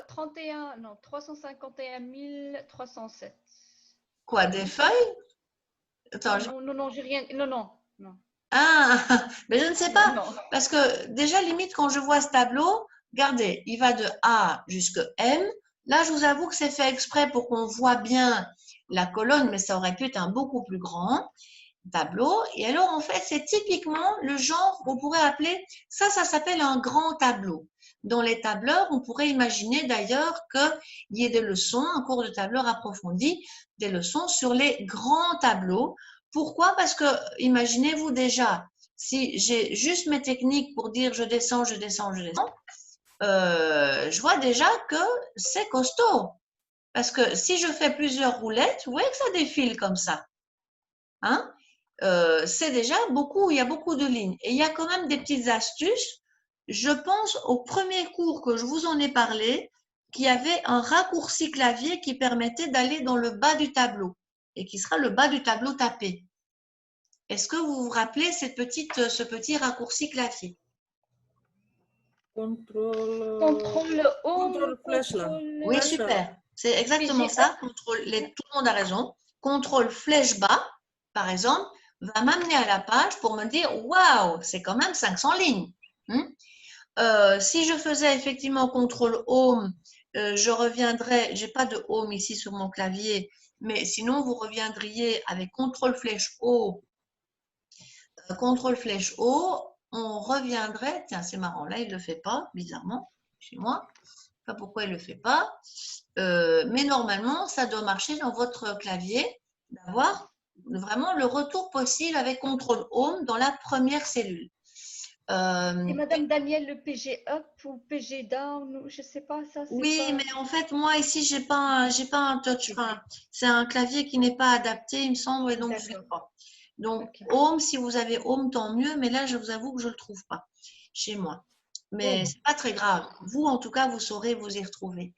31, non, 351 307. Quoi, des feuilles? Attends, Non, non, non, j'ai rien. Non, non, non, ah, mais je ne sais non, pas, non. parce que déjà, limite, quand je vois ce tableau, regardez, il va de A jusqu'à M. Là, je vous avoue que c'est fait exprès pour qu'on voit bien la colonne, mais ça aurait pu être un beaucoup plus grand tableau. Et alors, en fait, c'est typiquement le genre qu'on pourrait appeler, ça s'appelle un grand tableau. Dans les tableurs, on pourrait imaginer d'ailleurs qu'il y ait des leçons, un cours de tableur approfondi, des leçons sur les grands tableaux. Pourquoi? Parce que, imaginez-vous déjà, si j'ai juste mes techniques pour dire je descends, je descends, je descends, je vois déjà que c'est costaud. Parce que si je fais plusieurs roulettes, vous voyez que ça défile comme ça. Hein? C'est déjà beaucoup, il y a beaucoup de lignes. Et il y a quand même des petites astuces. Je pense au premier cours que je vous en ai parlé, qu'il y avait un raccourci clavier qui permettait d'aller dans le bas du tableau et qui sera le bas du tableau tapé. Est-ce que vous vous rappelez ce petit raccourci clavier? Contrôle home, contrôle flèche là. contrôle Oui, Flèche. super. C'est exactement PG ça. up. Tout le monde a raison. Contrôle flèche bas, par exemple, va m'amener à la page pour me dire waouh, c'est quand même 500 lignes. Si je faisais effectivement contrôle home, je reviendrais, j'ai pas de home ici sur mon clavier, mais sinon vous reviendriez avec contrôle flèche haut, on reviendrait, tiens c'est marrant, là il le fait pas, bizarrement, chez moi, je sais pas pourquoi il le fait pas, mais normalement ça doit marcher dans votre clavier, d'avoir vraiment le retour possible avec contrôle home dans la première cellule. Et Madame Daniel, le PG up ou PG down, ou je sais pas, ça c'est Oui, pas. mais en fait, moi ici, j'ai pas un touch. Enfin, c'est un clavier qui n'est pas adapté, il me semble, et donc je l'ai D'accord. pas. Donc, Ok. Home, si vous avez Home, tant mieux, mais là, je vous avoue que je le trouve pas chez moi. Mais c'est pas très grave. Vous, en tout cas, vous saurez vous y retrouver.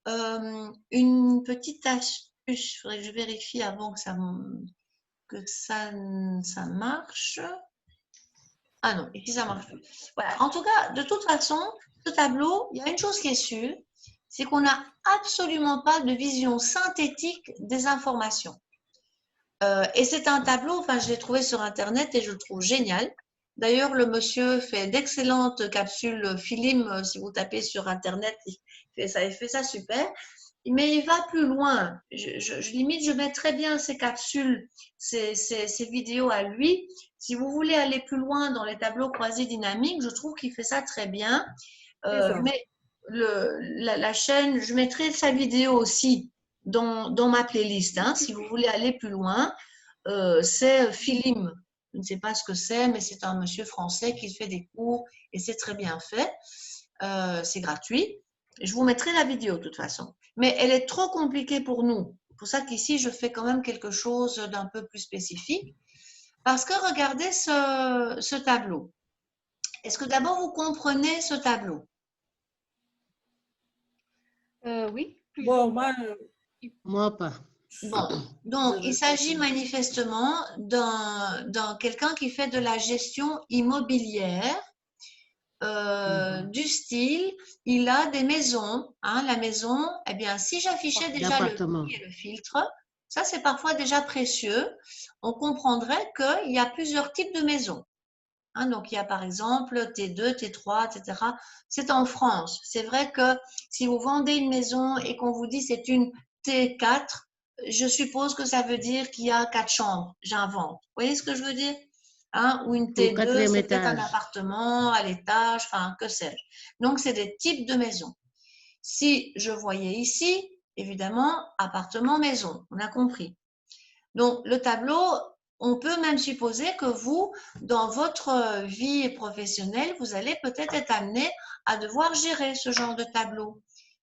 Une petite astuce, il faudrait que je vérifie avant que ça marche. Ah non, ici ça marche plus. Voilà. En tout cas, de toute façon, ce tableau, il y a une chose qui est sûre, c'est qu'on n'a absolument pas de vision synthétique des informations. Et c'est un tableau, enfin, je l'ai trouvé sur Internet et je le trouve génial. D'ailleurs, le monsieur fait d'excellentes capsules film. Si vous tapez sur Internet, il fait ça super. Mais il va plus loin. Limite, je mets très bien ces capsules, ces vidéos à lui. Si vous voulez aller plus loin dans les tableaux croisés dynamiques, je trouve qu'il fait ça très bien. Mais la chaîne, je mettrai sa vidéo aussi dans ma playlist. Hein, si vous voulez aller plus loin, c'est Philim. Je ne sais pas ce que c'est, mais c'est un monsieur français qui fait des cours et c'est très bien fait. C'est gratuit. Je vous mettrai la vidéo de toute façon. Mais elle est trop compliquée pour nous. C'est pour ça qu'ici, je fais quand même quelque chose d'un peu plus spécifique. Parce que regardez ce tableau. Est-ce que d'abord vous comprenez ce tableau? Oui, plus Bon, ou moins. Moi pas. Bon, donc il s'agit manifestement d'un quelqu'un qui fait de la gestion immobilière du style, il a des maisons. Hein, la maison, eh bien, si j'affichais déjà le L'appartement. prix et le filtre, ça c'est parfois déjà précieux, on comprendrait qu'il y a plusieurs types de maisons. Hein, donc il y a par exemple T2, T3, etc. C'est en France. C'est vrai que si vous vendez une maison et qu'on vous dit c'est une T4, je suppose que ça veut dire qu'il y a 4 chambres. J'invente. Vous voyez ce que je veux dire? Hein, ou une Au T2, quatrième c'est peut-être un étage. appartement à l'étage, enfin, que sais-je. Donc, c'est des types de maisons. Si je voyais ici, évidemment, appartement, maison, on a compris. Donc, le tableau, on peut même supposer que vous, dans votre vie professionnelle, vous allez peut-être être amené à devoir gérer ce genre de tableau.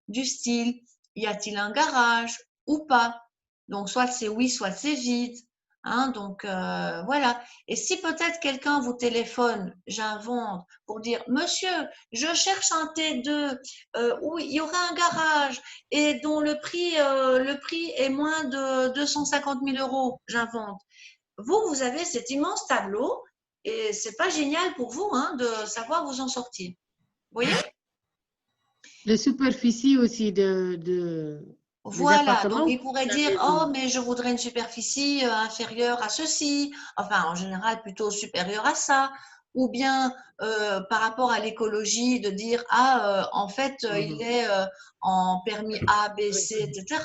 Du style, y a-t-il un garage ou pas? Donc, soit c'est oui, soit c'est vide. Hein, donc, voilà. Et si peut-être quelqu'un vous téléphone, j'invente, pour dire, Monsieur, je cherche un T2 où il y aurait un garage et dont le prix est moins de 250 000 euros, j'invente. Vous avez cet immense tableau et c'est pas génial pour vous hein, de savoir vous en sortir. Vous voyez? Les superficies aussi des Voilà, donc appartements. il pourrait dire, oh, mais je voudrais une superficie inférieure à ceci, enfin en général plutôt supérieure à ça, ou bien par rapport à l'écologie, de dire, ah, en fait, il est en permis A, B, C, etc.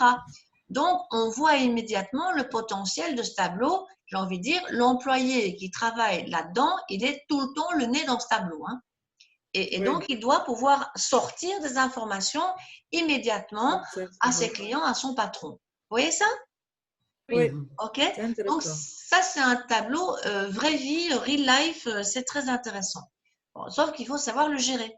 Donc, on voit immédiatement le potentiel de ce tableau. J'ai envie de dire, l'employé qui travaille là-dedans, il est tout le temps le nez dans ce tableau, hein. Et donc, il doit pouvoir sortir des informations immédiatement à ses clients, à son patron. Vous voyez ça? Oui. OK? Donc, ça, c'est un tableau vraie vie, real life, c'est très intéressant. Bon, sauf qu'il faut savoir le gérer.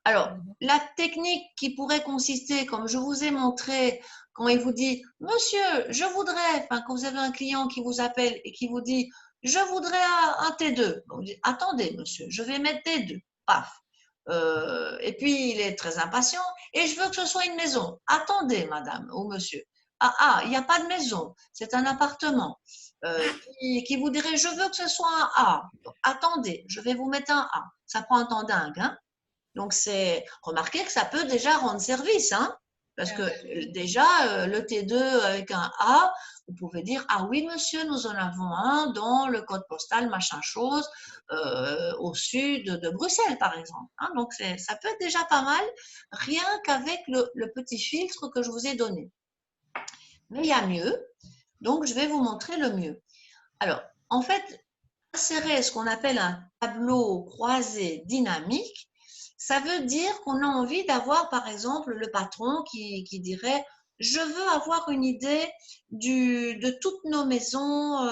Alors, la technique qui pourrait consister, comme je vous ai montré, quand il vous dit « Monsieur, je voudrais », enfin, quand vous avez un client qui vous appelle et qui vous dit « Je voudrais un T2 », vous dites « Attendez, monsieur, je vais mettre T2 ». Paf. Et puis, il est très impatient et je veux que ce soit une maison. Attendez, madame ou monsieur. Ah, il n'y a pas de maison, c'est un appartement. Qui vous dirait, je veux que ce soit un A. Donc, attendez, je vais vous mettre un A. Ça prend un temps dingue, hein? Donc, remarquez que ça peut déjà rendre service, hein? Parce que déjà, le T2 avec un A, vous pouvez dire, ah oui, monsieur, nous en avons un dans le code postal, machin chose, au sud de Bruxelles, par exemple. Hein? Donc, ça peut être déjà pas mal, rien qu'avec le petit filtre que je vous ai donné. Mais il y a mieux, donc je vais vous montrer le mieux. Alors, en fait, insérer ce qu'on appelle un tableau croisé dynamique, ça veut dire qu'on a envie d'avoir, par exemple, le patron qui dirait « Je veux avoir une idée de toutes nos maisons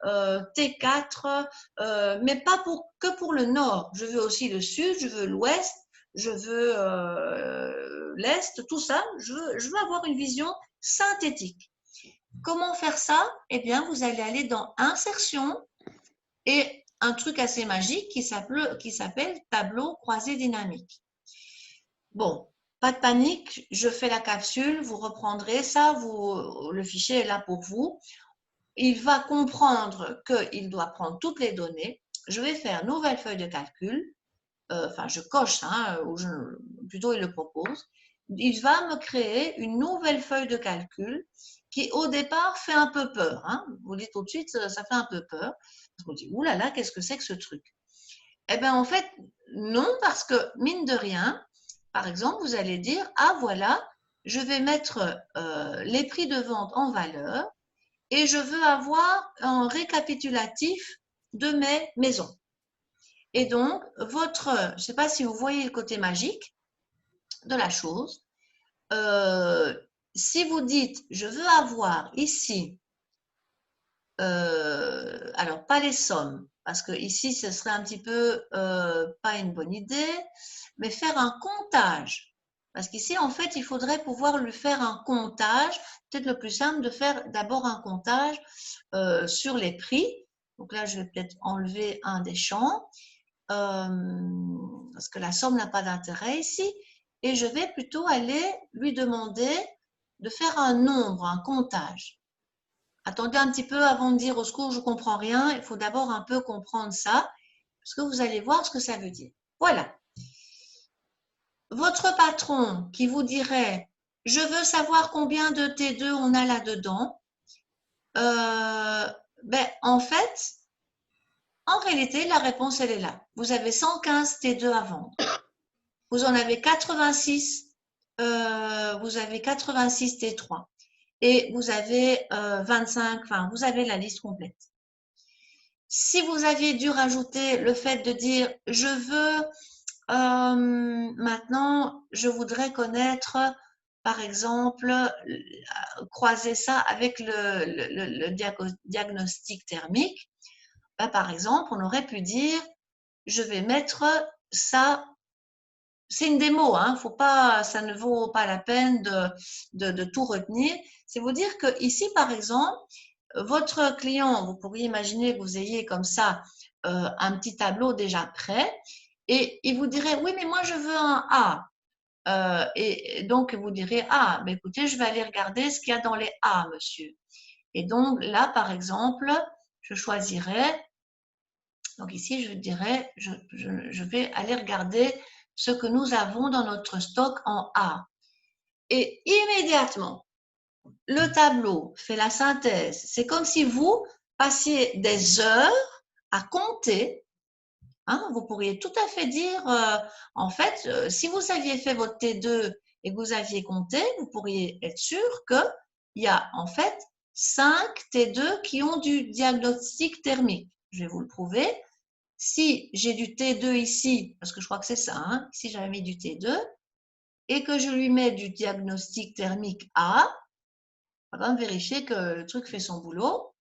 T4, mais pas que pour le nord. Je veux aussi le sud, je veux l'ouest, je veux l'est, tout ça. Je veux avoir une vision synthétique. » Comment faire ça? Eh bien, vous allez aller dans Insertion et un truc assez magique qui s'appelle tableau croisé dynamique. Bon, pas de panique, je fais la capsule, vous reprendrez ça, le fichier est là pour vous. Il va comprendre qu'il doit prendre toutes les données. Je vais faire nouvelle feuille de calcul, enfin je coche, hein, ou plutôt il le propose. Il va me créer une nouvelle feuille de calcul qui au départ fait un peu peur. Hein. Vous dites tout de suite, ça fait un peu peur. On dit, ouh là là, qu'est-ce que c'est que ce truc? Eh bien, en fait, non, parce que mine de rien, par exemple, vous allez dire, ah voilà, je vais mettre les prix de vente en valeur et je veux avoir un récapitulatif de mes maisons. Et donc, je ne sais pas si vous voyez le côté magique de la chose. Si vous dites, je veux avoir ici, alors pas les sommes, parce que ici, ce serait un petit peu pas une bonne idée, mais faire un comptage. Parce qu'ici, en fait, il faudrait pouvoir lui faire un comptage. Peut-être le plus simple de faire d'abord un comptage sur les prix. Donc là, je vais peut-être enlever un des champs, parce que la somme n'a pas d'intérêt ici. Et je vais plutôt aller lui demander de faire un nombre, un comptage. Attendez un petit peu avant de dire au secours, je ne comprends rien. Il faut d'abord un peu comprendre ça, parce que vous allez voir ce que ça veut dire. Voilà. Votre patron qui vous dirait, je veux savoir combien de T2 on a là-dedans, en fait, en réalité, la réponse, elle est là. Vous avez 115 T2 à vendre. Vous en avez 86, vous avez 86 T3. Et vous avez 25, enfin, vous avez la liste complète. Si vous aviez dû rajouter le fait de dire « je veux, maintenant, je voudrais connaître, par exemple, croiser ça avec le diagnostic thermique », par exemple, on aurait pu dire « je vais mettre ça ». C'est une démo, hein, ça ne vaut pas la peine de tout retenir. C'est vous dire que ici, par exemple, votre client, vous pourriez imaginer que vous ayez comme ça un petit tableau déjà prêt et il vous dirait, oui, mais moi, je veux un A. Et donc, vous direz, ah, mais écoutez, je vais aller regarder ce qu'il y a dans les A, monsieur. Et donc, là, par exemple, je choisirais, donc ici, je dirais, je vais aller regarder ce que nous avons dans notre stock en A. Et immédiatement, le tableau fait la synthèse. C'est comme si vous passiez des heures à compter. Hein, vous pourriez tout à fait dire, en fait, si vous aviez fait votre T2 et que vous aviez compté, vous pourriez être sûr qu'il y a en fait 5 T2 qui ont du diagnostic thermique. Je vais vous le prouver. Si j'ai du T2 ici, parce que je crois que c'est ça, hein, si j'avais mis du T2 et que je lui mets du diagnostic thermique A, on va vérifier que le truc fait son boulot.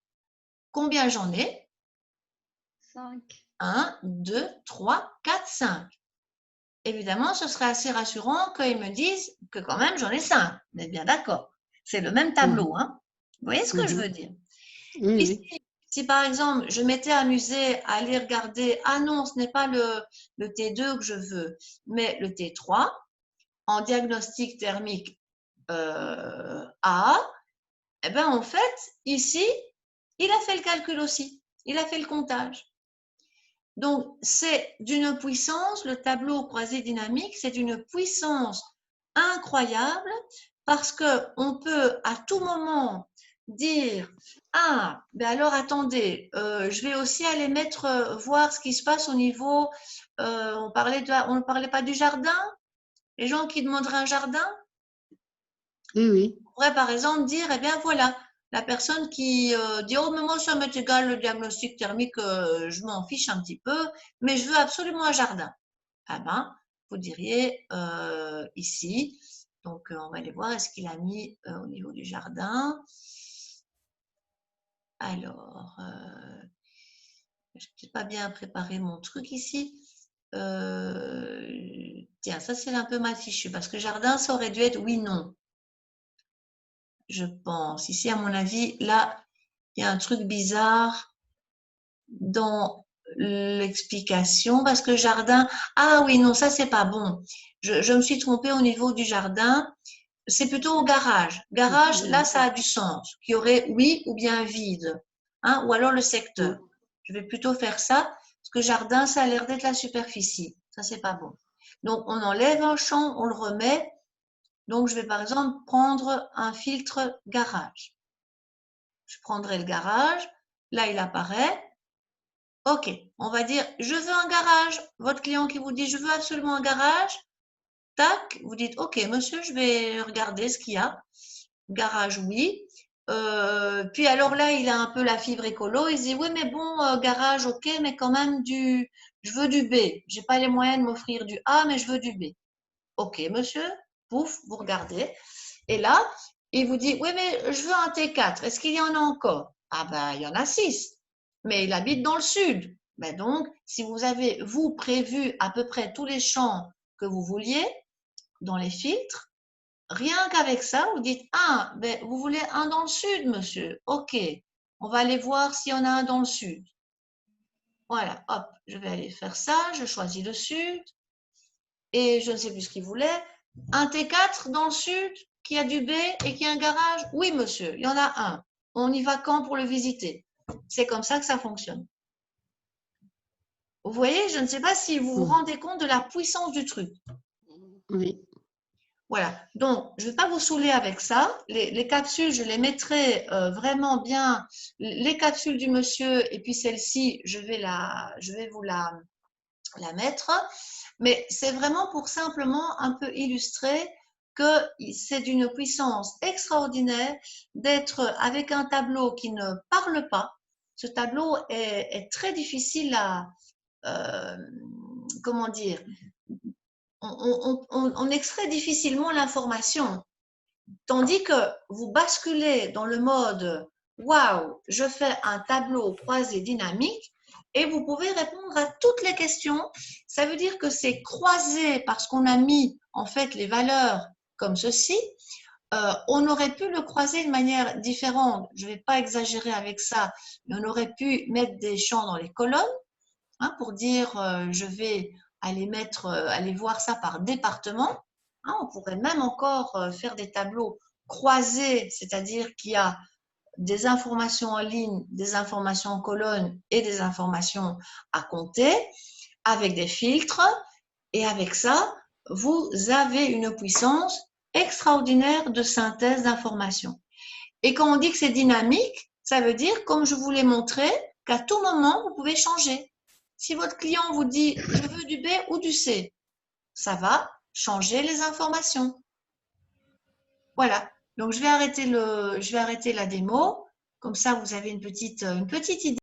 Combien j'en ai? 5. 1, 2, 3, 4, 5. Évidemment, ce serait assez rassurant qu'ils me disent que quand même j'en ai 5. On est bien d'accord. C'est le même tableau. Hein. Vous voyez ce que je veux dire? Oui, Ici, si par exemple, je m'étais amusée à aller regarder, ah non, ce n'est pas le T2 que je veux, mais le T3, en diagnostic thermique A, eh bien en fait, ici, il a fait le calcul aussi. Il a fait le comptage. Donc, c'est d'une puissance, le tableau croisé dynamique, c'est d'une puissance incroyable parce qu'on peut à tout moment dire « Ah, ben alors attendez, je vais aussi aller voir ce qui se passe au niveau… on ne parlait pas du jardin, les gens qui demanderaient un jardin. oui. On pourrait par exemple dire, eh bien voilà, la personne qui dit, oh mais moi ça m'est égal le diagnostic thermique, je m'en fiche un petit peu, mais je veux absolument un jardin. Ah ben, vous diriez ici, donc on va aller voir, est-ce qu'il a mis au niveau du jardin. Alors, je n'ai pas bien préparé mon truc ici. Tiens, ça c'est un peu mal fichu, parce que jardin, ça aurait dû être oui, non. Je pense. Ici, à mon avis, là, il y a un truc bizarre dans l'explication parce que jardin… Ah oui, non, ça, c'est pas bon. Je me suis trompée au niveau du jardin. C'est plutôt au garage. Garage, là, ça a du sens. Qu'il y aurait oui ou bien vide. Hein, ou alors le secteur. Je vais plutôt faire ça parce que jardin, ça a l'air d'être la superficie. Ça, c'est pas bon. Donc, on enlève un champ, on le remet. Donc, je vais par exemple prendre un filtre garage. Je prendrai le garage. Là, il apparaît. OK, on va dire, je veux un garage. Votre client qui vous dit, je veux absolument un garage. Tac, vous dites, OK, monsieur, je vais regarder ce qu'il y a. Garage, oui. Puis alors là, il a un peu la fibre écolo. Il se dit, oui, mais bon, garage, OK, mais quand même je veux du B. Je n'ai pas les moyens de m'offrir du A, mais je veux du B. OK, monsieur. Pouf, vous regardez. Et là, il vous dit, oui, mais je veux un T4. Est-ce qu'il y en a encore? Ah ben, il y en a 6. Mais il habite dans le sud. Ben donc, si vous avez, vous, prévu à peu près tous les champs que vous vouliez dans les filtres, rien qu'avec ça, vous dites, ah, ben, vous voulez un dans le sud, monsieur? OK, on va aller voir s'il y en a un dans le sud. Voilà, hop, je vais aller faire ça, je choisis le sud. Et je ne sais plus ce qu'il voulait. Un T4 dans le sud qui a du B et qui a un garage? Oui, monsieur, il y en a un. On y va quand pour le visiter? C'est comme ça que ça fonctionne. Vous voyez, je ne sais pas si vous vous rendez compte de la puissance du truc. Oui. Voilà, donc je ne vais pas vous saouler avec ça. Les capsules, je les mettrai vraiment bien. Les capsules du monsieur et puis celle-ci, je vais vous la mettre. Mais c'est vraiment pour simplement un peu illustrer que c'est d'une puissance extraordinaire d'être avec un tableau qui ne parle pas. Ce tableau est très difficile à… comment dire, on extrait difficilement l'information, tandis que vous basculez dans le mode waouh, je fais un tableau croisé dynamique et vous pouvez répondre à toutes les questions. Ça veut dire que c'est croisé parce qu'on a mis en fait les valeurs comme ceci. On aurait pu le croiser de manière différente. Je ne vais pas exagérer avec ça, mais on aurait pu mettre des champs dans les colonnes. Hein, pour dire je vais aller voir ça par département. Hein, on pourrait même encore faire des tableaux croisés, c'est-à-dire qu'il y a des informations en ligne, des informations en colonne et des informations à compter avec des filtres. Et avec ça, vous avez une puissance extraordinaire de synthèse d'informations. Et quand on dit que c'est dynamique, ça veut dire, comme je vous l'ai montré, qu'à tout moment, vous pouvez changer. Si votre client vous dit « je veux du B ou du C », ça va changer les informations. Voilà. Donc, je vais arrêter la démo. Comme ça, vous avez une petite idée.